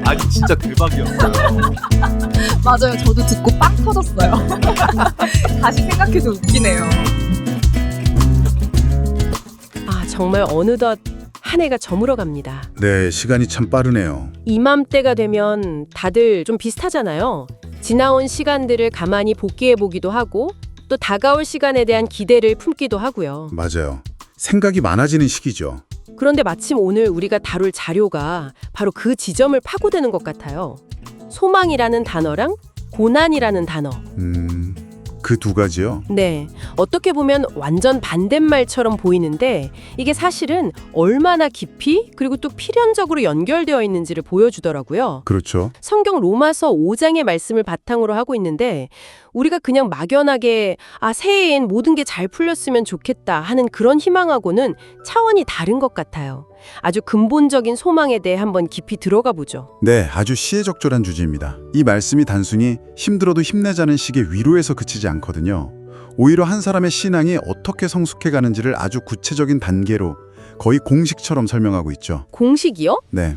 아니 진짜 대박이었어요. 맞아요. 저도 듣고 빵 터졌어요. 다시 생각해도 웃기네요. 아, 정말 어느덧 한 해가 저물어 갑니다. 네, 시간이 참 빠르네요. 이맘때가 되면 다들 좀 비슷하잖아요. 지나온 시간들을 가만히 복귀해보기도 하고 또 다가올 시간에 대한 기대를 품기도 하고요. 맞아요. 생각이 많아지는 시기죠. 그런데 마침 오늘 우리가 다룰 자료가 바로 그 지점을 파고드는 것 같아요. 소망이라는 단어랑 고난이라는 단어. 그 두 가지요? 네, 어떻게 보면 완전 반대말처럼 보이는데 이게 사실은 얼마나 깊이 그리고 또 필연적으로 연결되어 있는지를 보여주더라고요. 그렇죠. 성경 로마서 5장의 말씀을 바탕으로 하고 있는데 우리가 그냥 막연하게 새해엔 모든 게 잘 풀렸으면 좋겠다 하는 그런 희망하고는 차원이 다른 것 같아요. 아주 근본적인 소망에 대해 한번 깊이 들어가 보죠. 네, 아주 시의적절한 주제입니다. 이 말씀이 단순히 힘들어도 힘내자는 식의 위로에서 그치지 않거든요. 오히려 한 사람의 신앙이 어떻게 성숙해 가는지를 아주 구체적인 단계로 거의 공식처럼 설명하고 있죠. 공식이요? 네.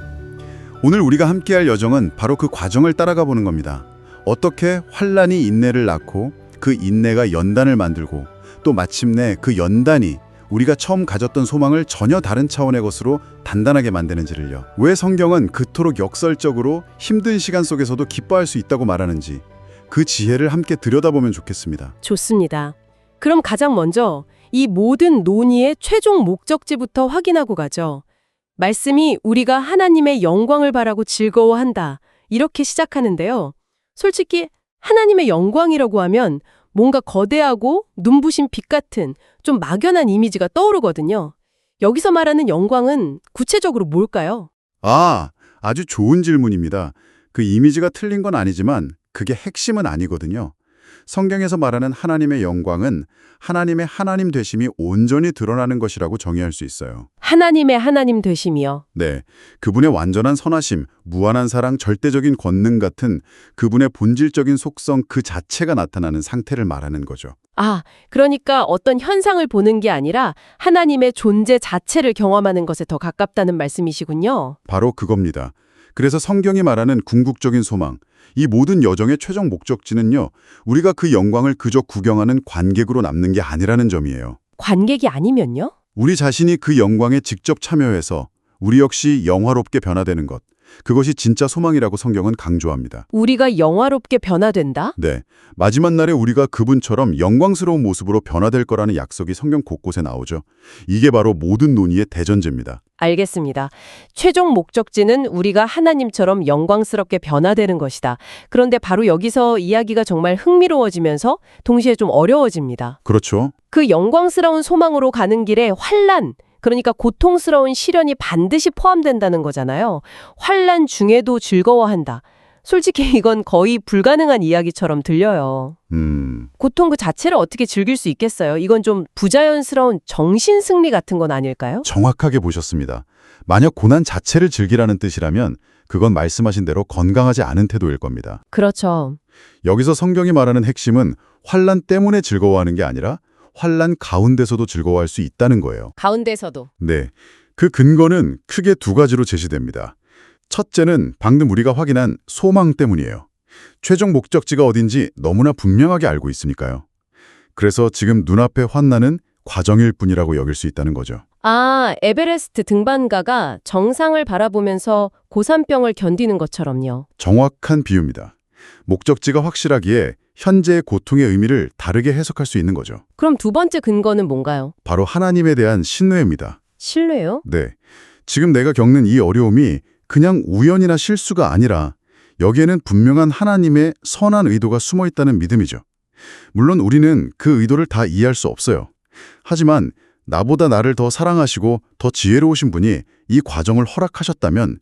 오늘 우리가 함께할 여정은 바로 그 과정을 따라가 보는 겁니다. 어떻게 환난이 인내를 낳고 그 인내가 연단을 만들고 또 마침내 그 연단이 우리가 처음 가졌던 소망을 전혀 다른 차원의 것으로 단단하게 만드는지를요. 왜 성경은 그토록 역설적으로 힘든 시간 속에서도 기뻐할 수 있다고 말하는지 그 지혜를 함께 들여다보면 좋겠습니다. 좋습니다. 그럼 가장 먼저 이 모든 논의의 최종 목적지부터 확인하고 가죠. 말씀이 우리가 하나님의 영광을 바라고 즐거워한다. 이렇게 시작하는데요. 솔직히 하나님의 영광이라고 하면 뭔가 거대하고 눈부신 빛 같은 좀 막연한 이미지가 떠오르거든요. 여기서 말하는 영광은 구체적으로 뭘까요? 아주 좋은 질문입니다. 그 이미지가 틀린 건 아니지만 그게 핵심은 아니거든요. 성경에서 말하는 하나님의 영광은 하나님의 하나님 되심이 온전히 드러나는 것이라고 정의할 수 있어요. 하나님의 하나님 되심이요. 네, 그분의 완전한 선하심, 무한한 사랑, 절대적인 권능 같은 그분의 본질적인 속성 그 자체가 나타나는 상태를 말하는 거죠. 그러니까 어떤 현상을 보는 게 아니라 하나님의 존재 자체를 경험하는 것에 더 가깝다는 말씀이시군요. 바로 그겁니다. 그래서 성경이 말하는 궁극적인 소망, 이 모든 여정의 최종 목적지는요, 우리가 그 영광을 그저 구경하는 관객으로 남는 게 아니라는 점이에요. 관객이 아니면요? 우리 자신이 그 영광에 직접 참여해서 우리 역시 영화롭게 변화되는 것, 그것이 진짜 소망이라고 성경은 강조합니다. 우리가 영화롭게 변화된다? 네, 마지막 날에 우리가 그분처럼 영광스러운 모습으로 변화될 거라는 약속이 성경 곳곳에 나오죠. 이게 바로 모든 논의의 대전제입니다. 알겠습니다. 최종 목적지는 우리가 하나님처럼 영광스럽게 변화되는 것이다. 그런데 바로 여기서 이야기가 정말 흥미로워지면서 동시에 좀 어려워집니다. 그렇죠. 그 영광스러운 소망으로 가는 길에 환난, 그러니까 고통스러운 시련이 반드시 포함된다는 거잖아요. 환난 중에도 즐거워한다. 솔직히 이건 거의 불가능한 이야기처럼 들려요. 고통 그 자체를 어떻게 즐길 수 있겠어요? 이건 좀 부자연스러운 정신승리 같은 건 아닐까요? 정확하게 보셨습니다. 만약 고난 자체를 즐기라는 뜻이라면 그건 말씀하신 대로 건강하지 않은 태도일 겁니다. 그렇죠. 여기서 성경이 말하는 핵심은 환난 때문에 즐거워하는 게 아니라 환난 가운데서도 즐거워할 수 있다는 거예요. 가운데서도. 네, 그 근거는 크게 두 가지로 제시됩니다. 첫째는 방금 우리가 확인한 소망 때문이에요. 최종 목적지가 어딘지 너무나 분명하게 알고 있으니까요. 그래서 지금 눈앞의 환난은 과정일 뿐이라고 여길 수 있다는 거죠. 에베레스트 등반가가 정상을 바라보면서 고산병을 견디는 것처럼요. 정확한 비유입니다. 목적지가 확실하기에 현재의 고통의 의미를 다르게 해석할 수 있는 거죠. 그럼 두 번째 근거는 뭔가요? 바로 하나님에 대한 신뢰입니다. 신뢰요? 네, 지금 내가 겪는 이 어려움이 그냥 우연이나 실수가 아니라 여기에는 분명한 하나님의 선한 의도가 숨어 있다는 믿음이죠. 물론 우리는 그 의도를 다 이해할 수 없어요. 하지만 나보다 나를 더 사랑하시고 더 지혜로우신 분이 이 과정을 허락하셨다면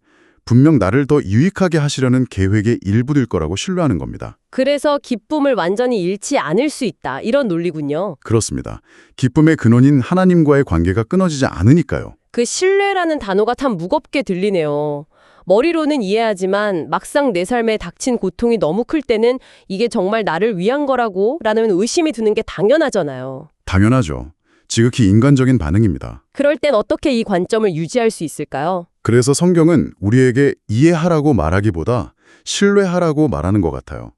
분명 나를 더 유익하게 하시려는 계획의 일부일 거라고 신뢰하는 겁니다. 그래서 기쁨을 완전히 잃지 않을 수 있다. 이런 논리군요. 그렇습니다. 기쁨의 근원인 하나님과의 관계가 끊어지지 않으니까요. 그 신뢰라는 단어가 참 무겁게 들리네요. 머리로는 이해하지만 막상 내 삶에 닥친 고통이 너무 클 때는 이게 정말 나를 위한 거라고 라는 의심이 드는 게 당연하잖아요. 당연하죠. 지극히 인간적인 반응입니다. 그럴 땐 어떻게 이 관점을 유지할 수 있을까요? 그래서 성경은 우리에게 이해하라고 말하기보다 신뢰하라고 말하는 것 같아요.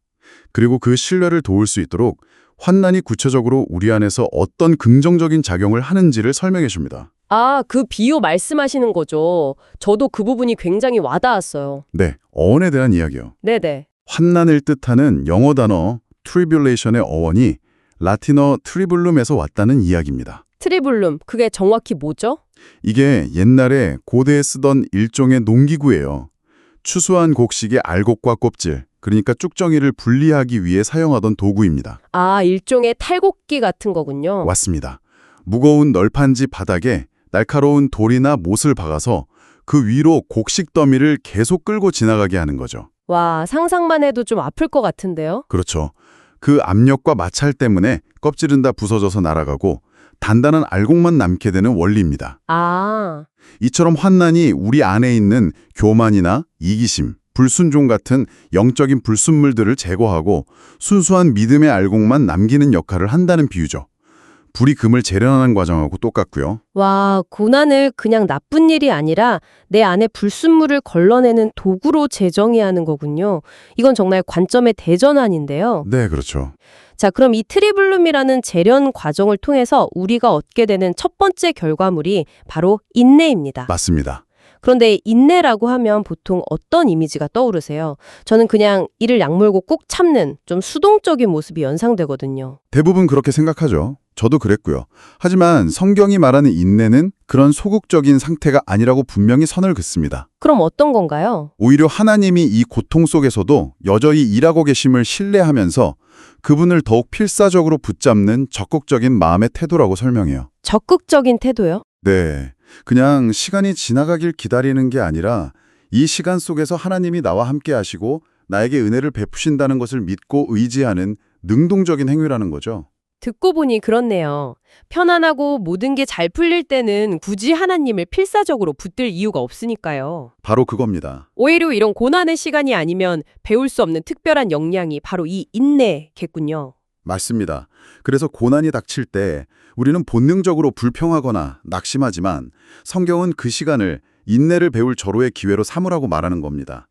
그리고 그 신뢰를 도울 수 있도록 환난이 구체적으로 우리 안에서 어떤 긍정적인 작용을 하는지를 설명해 줍니다. 아, 그 비유 말씀하시는 거죠. 저도 그 부분이 굉장히 와닿았어요. 네, 어원에 대한 이야기요. 네네. 환난을 뜻하는 영어 단어 tribulation의 어원이 라틴어 트리블룸에서 왔다는 이야기입니다. 트리블룸, 그게 정확히 뭐죠? 이게 옛날에 고대에 쓰던 일종의 농기구예요. 추수한 곡식의 알곡과 껍질, 그러니까 쭉정이를 분리하기 위해 사용하던 도구입니다. 아, 일종의 탈곡기 같은 거군요. 맞습니다. 무거운 널판지 바닥에 날카로운 돌이나 못을 박아서 그 위로 곡식 더미를 계속 끌고 지나가게 하는 거죠. 와, 상상만 해도 좀 아플 것 같은데요? 그렇죠. 그 압력과 마찰 때문에 껍질은 다 부서져서 날아가고 단단한 알곡만 남게 되는 원리입니다. 아, 이처럼 환난이 우리 안에 있는 교만이나 이기심, 불순종 같은 영적인 불순물들을 제거하고 순수한 믿음의 알곡만 남기는 역할을 한다는 비유죠. 불이 금을 재련하는 과정하고 똑같고요. 와, 고난을 그냥 나쁜 일이 아니라 내 안에 불순물을 걸러내는 도구로 재정의하는 하는 거군요. 이건 정말 관점의 대전환인데요. 네, 그렇죠. 자, 그럼 이 트리블룸이라는 재련 과정을 통해서 우리가 얻게 되는 첫 번째 결과물이 바로 인내입니다. 맞습니다. 그런데 인내라고 하면 보통 어떤 이미지가 떠오르세요? 저는 그냥 이를 약물고 꾹 참는 좀 수동적인 모습이 연상되거든요. 대부분 그렇게 생각하죠. 저도 그랬고요. 하지만 성경이 말하는 인내는 그런 소극적인 상태가 아니라고 분명히 선을 긋습니다. 그럼 어떤 건가요? 오히려 하나님이 이 고통 속에서도 여전히 일하고 계심을 신뢰하면서 그분을 더욱 필사적으로 붙잡는 적극적인 마음의 태도라고 설명해요. 적극적인 태도요? 네, 그냥 시간이 지나가길 기다리는 게 아니라 이 시간 속에서 하나님이 나와 함께 하시고 나에게 은혜를 베푸신다는 것을 믿고 의지하는 능동적인 행위라는 거죠. 듣고 보니 그렇네요. 편안하고 모든 게 잘 풀릴 때는 굳이 하나님을 필사적으로 붙들 이유가 없으니까요. 바로 그겁니다. 오히려 이런 고난의 시간이 아니면 배울 수 없는 특별한 역량이 바로 이 인내겠군요. 맞습니다. 그래서 고난이 닥칠 때 우리는 본능적으로 불평하거나 낙심하지만 성경은 그 시간을 인내를 배울 절호의 기회로 삼으라고 말하는 겁니다.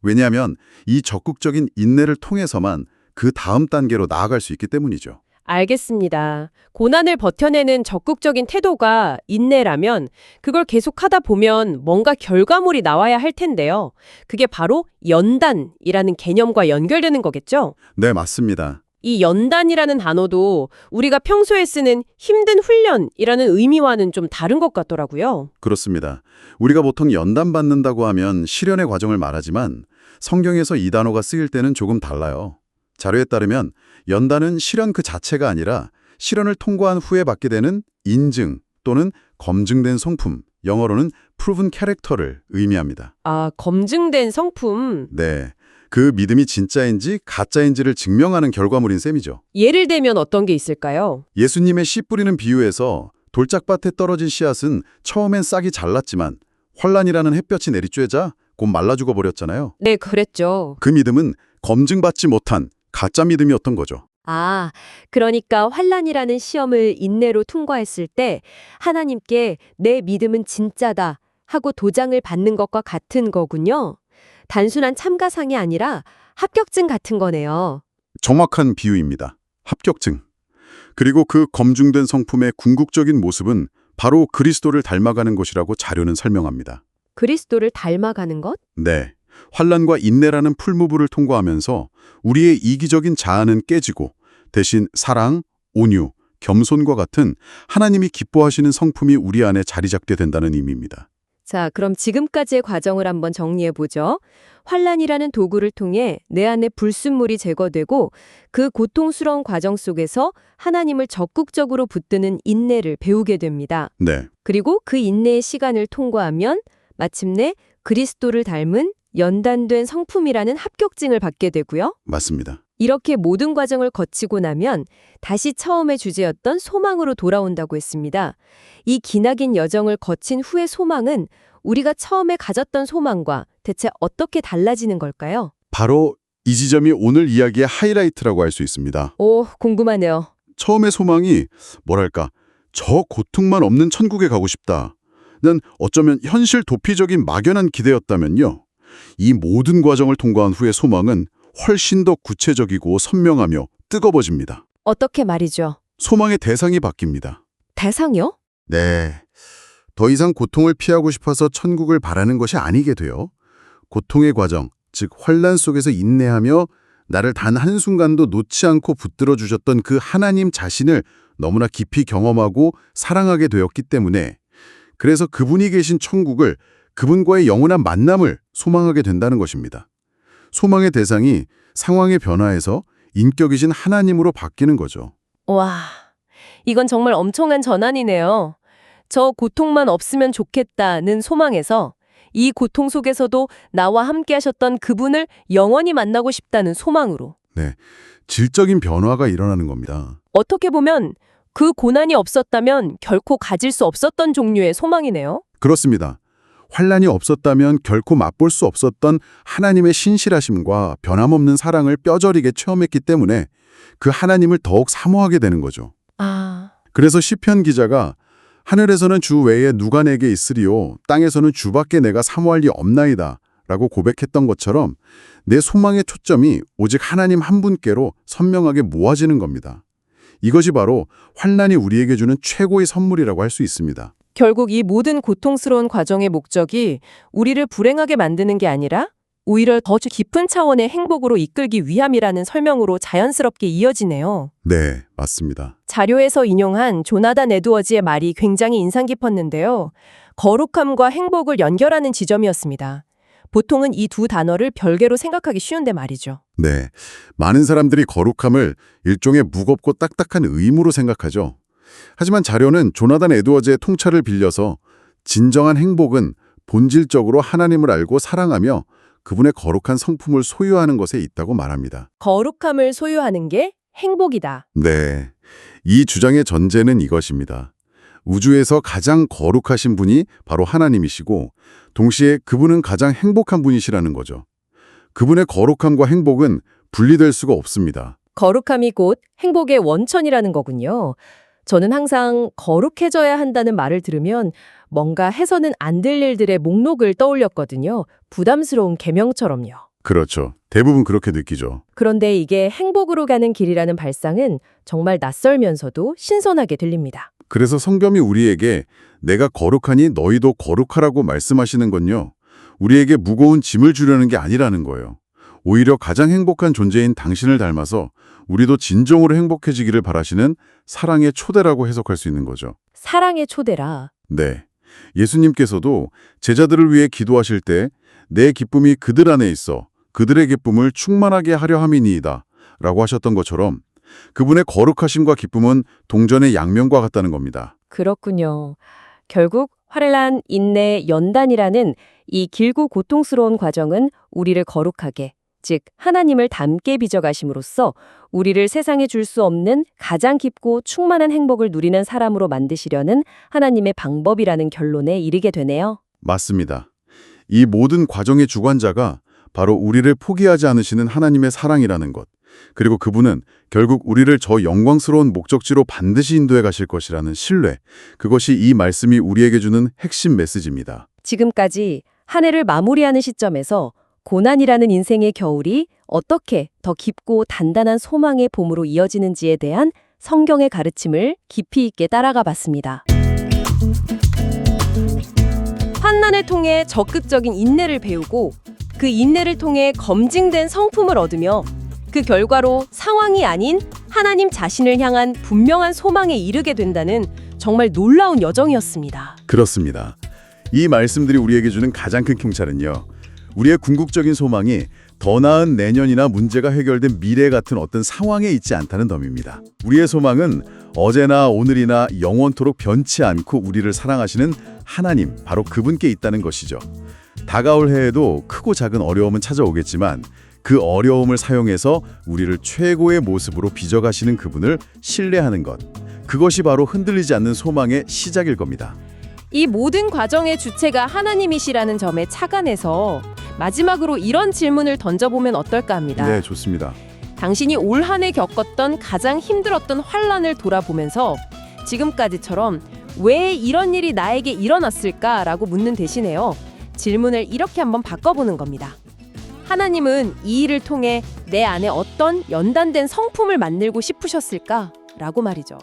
왜냐하면 이 적극적인 인내를 통해서만 그 다음 단계로 나아갈 수 있기 때문이죠. 알겠습니다. 고난을 버텨내는 적극적인 태도가 인내라면 그걸 계속하다 보면 뭔가 결과물이 나와야 할 텐데요. 그게 바로 연단이라는 개념과 연결되는 거겠죠? 네, 맞습니다. 이 연단이라는 단어도 우리가 평소에 쓰는 힘든 훈련이라는 의미와는 좀 다른 것 같더라고요. 그렇습니다. 우리가 보통 연단받는다고 하면 실현의 과정을 말하지만 성경에서 이 단어가 쓰일 때는 조금 달라요. 자료에 따르면 연단은 실현 그 자체가 아니라 실현을 통과한 후에 받게 되는 인증 또는 검증된 성품, 영어로는 proven character를 의미합니다. 아, 검증된 성품. 네, 그 믿음이 진짜인지 가짜인지를 증명하는 결과물인 셈이죠. 예를 들면 어떤 게 있을까요? 예수님의 씨 뿌리는 비유에서 돌짝밭에 떨어진 씨앗은 처음엔 싹이 잘났지만 환란이라는 햇볕이 내리쬐자 곧 말라 죽어버렸잖아요. 네, 그랬죠. 그 믿음은 검증받지 못한 가짜 믿음이었던 거죠. 아, 그러니까 환란이라는 시험을 인내로 통과했을 때 하나님께 내 믿음은 진짜다 하고 도장을 받는 것과 같은 거군요. 단순한 참가상이 아니라 합격증 같은 거네요. 정확한 비유입니다. 합격증. 그리고 그 검증된 성품의 궁극적인 모습은 바로 그리스도를 닮아가는 것이라고 자료는 설명합니다. 그리스도를 닮아가는 것? 네. 환란과 인내라는 풀무불을 통과하면서 우리의 이기적인 자아는 깨지고 대신 사랑, 온유, 겸손과 같은 하나님이 기뻐하시는 성품이 우리 안에 자리 잡게 된다는 의미입니다. 자, 그럼 지금까지의 과정을 한번 정리해 보죠. 환란이라는 도구를 통해 내 안에 불순물이 제거되고 그 고통스러운 과정 속에서 하나님을 적극적으로 붙드는 인내를 배우게 됩니다. 네. 그리고 그 인내의 시간을 통과하면 마침내 그리스도를 닮은 연단된 성품이라는 합격증을 받게 되고요. 맞습니다. 이렇게 모든 과정을 거치고 나면 다시 처음의 주제였던 소망으로 돌아온다고 했습니다. 이 기나긴 여정을 거친 후의 소망은 우리가 처음에 가졌던 소망과 대체 어떻게 달라지는 걸까요? 바로 이 지점이 오늘 이야기의 하이라이트라고 할 수 있습니다. 오, 궁금하네요. 처음의 소망이 뭐랄까, 저 고통만 없는 천국에 가고 싶다. 어쩌면 현실 도피적인 막연한 기대였다면요. 이 모든 과정을 통과한 후의 소망은 훨씬 더 구체적이고 선명하며 뜨거워집니다. 어떻게 말이죠? 소망의 대상이 바뀝니다. 대상이요? 네. 더 이상 고통을 피하고 싶어서 천국을 바라는 것이 아니게 돼요. 고통의 과정, 즉 환난 속에서 인내하며 나를 단 한순간도 놓지 않고 붙들어 주셨던 그 하나님 자신을 너무나 깊이 경험하고 사랑하게 되었기 때문에 그래서 그분이 계신 천국을 그분과의 영원한 만남을 소망하게 된다는 것입니다. 소망의 대상이 상황의 변화에서 인격이신 하나님으로 바뀌는 거죠. 와, 이건 정말 엄청난 전환이네요. 저 고통만 없으면 좋겠다는 소망에서 이 고통 속에서도 나와 함께 하셨던 그분을 영원히 만나고 싶다는 소망으로. 네, 질적인 변화가 일어나는 겁니다. 어떻게 보면 그 고난이 없었다면 결코 가질 수 없었던 종류의 소망이네요. 그렇습니다. 환난이 없었다면 결코 맛볼 수 없었던 하나님의 신실하심과 변함없는 사랑을 뼈저리게 체험했기 때문에 그 하나님을 더욱 사모하게 되는 거죠. 아, 그래서 시편 기자가 하늘에서는 주 외에 누가 내게 있으리요 땅에서는 주밖에 내가 사모할 리 없나이다 라고 고백했던 것처럼 내 소망의 초점이 오직 하나님 한 분께로 선명하게 모아지는 겁니다. 이것이 바로 환난이 우리에게 주는 최고의 선물이라고 할 수 있습니다. 결국 이 모든 고통스러운 과정의 목적이 우리를 불행하게 만드는 게 아니라 오히려 더 깊은 차원의 행복으로 이끌기 위함이라는 설명으로 자연스럽게 이어지네요. 네, 맞습니다. 자료에서 인용한 조나단 에드워즈의 말이 굉장히 인상 깊었는데요. 거룩함과 행복을 연결하는 지점이었습니다. 보통은 이 두 단어를 별개로 생각하기 쉬운데 말이죠. 네, 많은 사람들이 거룩함을 일종의 무겁고 딱딱한 의무로 생각하죠. 하지만 자료는 조나단 에드워즈의 통찰을 빌려서 진정한 행복은 본질적으로 하나님을 알고 사랑하며 그분의 거룩한 성품을 소유하는 것에 있다고 말합니다. 거룩함을 소유하는 게 행복이다. 네, 이 주장의 전제는 이것입니다. 우주에서 가장 거룩하신 분이 바로 하나님이시고 동시에 그분은 가장 행복한 분이시라는 거죠. 그분의 거룩함과 행복은 분리될 수가 없습니다. 거룩함이 곧 행복의 원천이라는 거군요. 저는 항상 거룩해져야 한다는 말을 들으면 뭔가 해서는 안 될 일들의 목록을 떠올렸거든요. 부담스러운 계명처럼요. 그렇죠. 대부분 그렇게 느끼죠. 그런데 이게 행복으로 가는 길이라는 발상은 정말 낯설면서도 신선하게 들립니다. 그래서 성경이 우리에게 내가 거룩하니 너희도 거룩하라고 말씀하시는 건요. 우리에게 무거운 짐을 주려는 게 아니라는 거예요. 오히려 가장 행복한 존재인 당신을 닮아서 우리도 진정으로 행복해지기를 바라시는 사랑의 초대라고 해석할 수 있는 거죠. 사랑의 초대라. 네. 예수님께서도 제자들을 위해 기도하실 때 내 기쁨이 그들 안에 있어 그들의 기쁨을 충만하게 하려 함이니이다 라고 하셨던 것처럼 그분의 거룩하심과 기쁨은 동전의 양면과 같다는 겁니다. 그렇군요. 결국 환란, 인내, 연단이라는 이 길고 고통스러운 과정은 우리를 거룩하게, 즉 하나님을 닮게 빚어가심으로써 우리를 세상에 줄 수 없는 가장 깊고 충만한 행복을 누리는 사람으로 만드시려는 하나님의 방법이라는 결론에 이르게 되네요. 맞습니다. 이 모든 과정의 주관자가 바로 우리를 포기하지 않으시는 하나님의 사랑이라는 것, 그리고 그분은 결국 우리를 저 영광스러운 목적지로 반드시 인도해 가실 것이라는 신뢰, 그것이 이 말씀이 우리에게 주는 핵심 메시지입니다. 지금까지 한 해를 마무리하는 시점에서 고난이라는 인생의 겨울이 어떻게 더 깊고 단단한 소망의 봄으로 이어지는지에 대한 성경의 가르침을 깊이 있게 따라가 봤습니다. 환난을 통해 적극적인 인내를 배우고 그 인내를 통해 검증된 성품을 얻으며 그 결과로 상황이 아닌 하나님 자신을 향한 분명한 소망에 이르게 된다는 정말 놀라운 여정이었습니다. 그렇습니다. 이 말씀들이 우리에게 주는 가장 큰 통찰은요. 우리의 궁극적인 소망이 더 나은 내년이나 문제가 해결된 미래 같은 어떤 상황에 있지 않다는 점입니다. 우리의 소망은 어제나 오늘이나 영원토록 변치 않고 우리를 사랑하시는 하나님, 바로 그분께 있다는 것이죠. 다가올 해에도 크고 작은 어려움은 찾아오겠지만 그 어려움을 사용해서 우리를 최고의 모습으로 빚어가시는 그분을 신뢰하는 것, 그것이 바로 흔들리지 않는 소망의 시작일 겁니다. 이 모든 과정의 주체가 하나님이시라는 점에 착안해서 마지막으로 이런 질문을 던져보면 어떨까 합니다. 네, 좋습니다. 당신이 올 한 해 겪었던 가장 힘들었던 환란을 돌아보면서 지금까지처럼 왜 이런 일이 나에게 일어났을까라고 묻는 대신에요. 질문을 이렇게 한번 바꿔보는 겁니다. 하나님은 이 일을 통해 내 안에 어떤 연단된 성품을 만들고 싶으셨을까라고 말이죠.